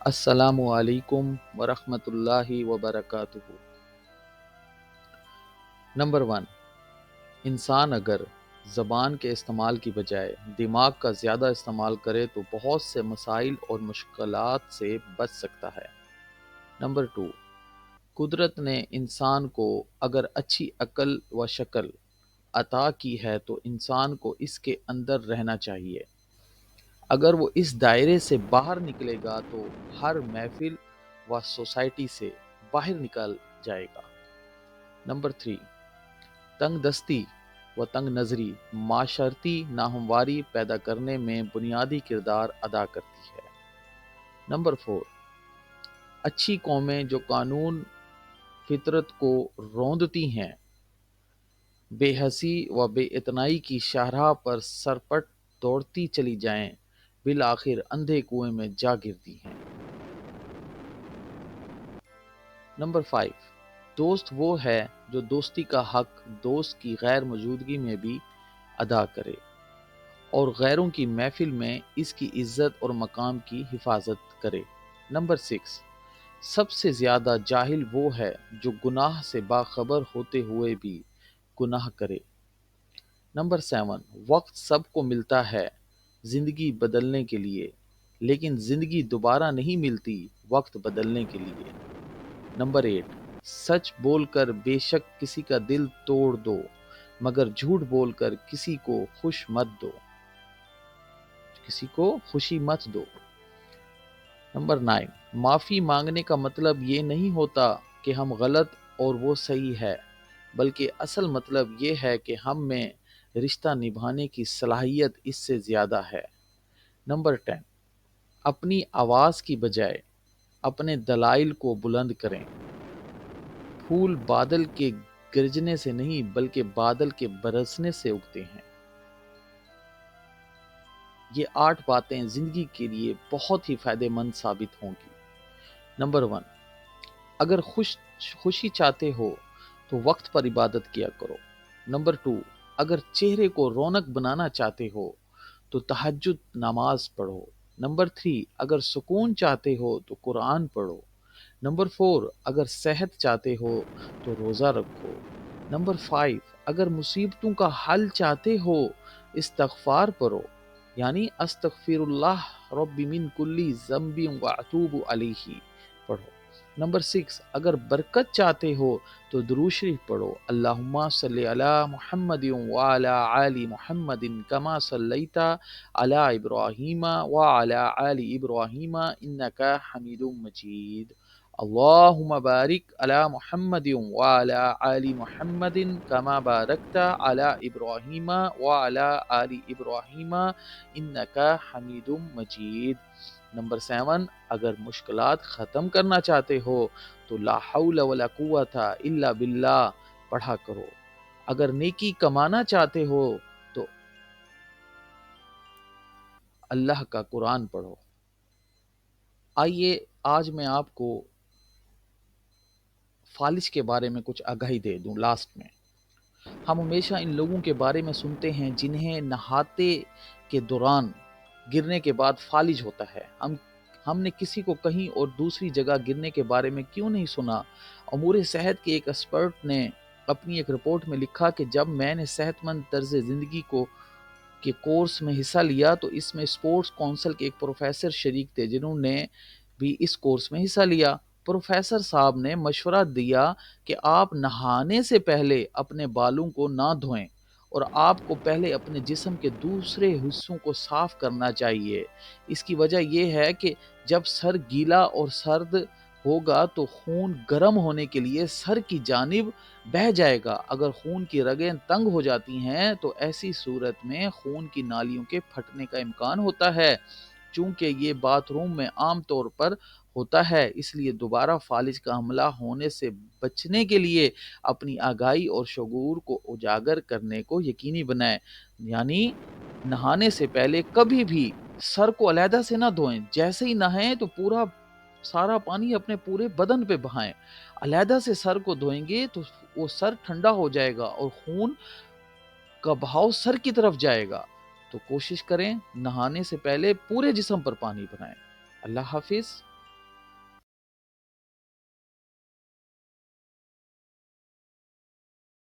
السلام علیکم ورحمۃ اللہ وبرکاتہ۔ نمبر 1، انسان اگر زبان کے استعمال کی بجائے دماغ کا زیادہ استعمال کرے تو بہت سے مسائل اور مشکلات سے بچ سکتا ہے۔ نمبر 2، قدرت نے انسان کو اگر اچھی عقل و شکل عطا کی ہے تو انسان کو اس کے اندر رہنا چاہیے۔ اگر وہ اس دائرے سے باہر نکلے گا تو ہر محفل و سوسائٹی سے باہر نکل جائے گا۔ نمبر 3، تنگ دستی و تنگ نظری معاشرتی ناہمواری پیدا کرنے میں بنیادی کردار ادا کرتی ہے۔ نمبر 4، اچھی قومیں جو قانون فطرت کو روندتی ہیں بے حسی و بے اتنائی کی شاہراہ پر سرپٹ دوڑتی چلی جائیں بالآخر اندھے کنویں میں جا گرتی ہیں۔ نمبر 5، دوست وہ ہے جو دوستی کا حق دوست کی غیر موجودگی میں بھی ادا کرے اور غیروں کی محفل میں اس کی عزت اور مقام کی حفاظت کرے۔ نمبر 6، سب سے زیادہ جاہل وہ ہے جو گناہ سے باخبر ہوتے ہوئے بھی گناہ کرے۔ نمبر 7، وقت سب کو ملتا ہے زندگی بدلنے کے لیے، لیکن زندگی دوبارہ نہیں ملتی وقت بدلنے کے لیے۔ نمبر 8، سچ بول کر بے شک کسی کا دل توڑ دو مگر جھوٹ بول کر کسی کو خوشی مت دو۔ نمبر 9، معافی مانگنے کا مطلب یہ نہیں ہوتا کہ ہم غلط اور وہ صحیح ہے، بلکہ اصل مطلب یہ ہے کہ ہم میں رشتہ نبھانے کی صلاحیت اس سے زیادہ ہے۔ نمبر 10، اپنی آواز کی بجائے اپنے دلائل کو بلند کریں۔ پھول بادل کے گرجنے سے نہیں بلکہ بادل کے برسنے سے اگتے ہیں۔ یہ 8 باتیں زندگی کے لیے بہت ہی فائدہ مند ثابت ہوں گی۔ نمبر 1، اگر خوشی چاہتے ہو تو وقت پر عبادت کیا کرو۔ نمبر 2، اگر چہرے کو رونق بنانا چاہتے ہو تو تہجد نماز پڑھو۔ نمبر 3، اگر سکون چاہتے ہو تو قرآن پڑھو۔ نمبر 4، اگر صحت چاہتے ہو تو روزہ رکھو۔ نمبر 5، اگر مصیبتوں کا حل چاہتے ہو استغفار پڑھو، یعنی استغفر اللہ رب من کل ذنب واتوب علیہ پڑھو۔ نمبر 6، اگر برکت چاہتے ہو تو درود شریف پڑھو، اللہم صلی علی محمد وعلی آل محمد کما صلیت علی ابراہیم وعلی آل ابراہیم انک حمید مجید، اللہم بارک علی محمد وعلی آل محمد کما بارکت علی ابراہیم وعلی آل ابراہیم انک حمید مجید۔ نمبر 7، اگر مشکلات ختم کرنا چاہتے ہو تو لا حول ولا قوت الا باللہ پڑھا کرو۔ اگر نیکی کمانا چاہتے ہو تو اللہ کا قرآن پڑھو۔ آئیے آج میں آپ کو فالج کے بارے میں کچھ آگاہی دے دوں لاسٹ میں۔ ہم ہمیشہ ان لوگوں کے بارے میں سنتے ہیں جنہیں نہاتے کے دوران گرنے کے بعد فالج ہوتا ہے۔ ہم نے کسی کو کہیں اور دوسری جگہ گرنے کے بارے میں کیوں نہیں سنا؟ امور صحت کے ایک ایکسپرٹ نے اپنی ایک رپورٹ میں لکھا کہ جب میں نے صحت مند طرز زندگی کے کورس میں حصہ لیا تو اس میں اسپورٹس کونسل کے ایک پروفیسر شریک تھے جنہوں نے بھی اس کورس میں حصہ لیا۔ پروفیسر صاحب نے مشورہ دیا کہ آپ نہانے سے پہلے اپنے بالوں کو نہ دھوئیں اور آپ کو پہلے اپنے جسم کے دوسرے حصوں کو صاف کرنا چاہیے۔ اس کی وجہ یہ ہے کہ جب سر گیلا اور سرد ہوگا تو خون گرم ہونے کے لیے سر کی جانب بہہ جائے گا۔ اگر خون کی رگیں تنگ ہو جاتی ہیں تو ایسی صورت میں خون کی نالیوں کے پھٹنے کا امکان ہوتا ہے۔ چونکہ یہ باتھ روم میں عام طور پر ہوتا ہے، اس لیے دوبارہ فالج کا حملہ ہونے سے بچنے کے لیے اپنی آگاہی اور شعور کو اجاگر کرنے کو یقینی بنائیں، یعنی نہانے سے پہلے کبھی بھی سر کو علیحدہ سے نہ دھوئیں۔ جیسے ہی نہائیں تو پورا سارا پانی اپنے پورے بدن پہ بہائیں۔ علیحدہ سے سر کو دھوئیں گے تو وہ سر ٹھنڈا ہو جائے گا اور خون کا بہاؤ سر کی طرف جائے گا۔ تو کوشش کریں نہانے سے پہلے پورے جسم پر پانی بہائیں۔ اللہ حافظ۔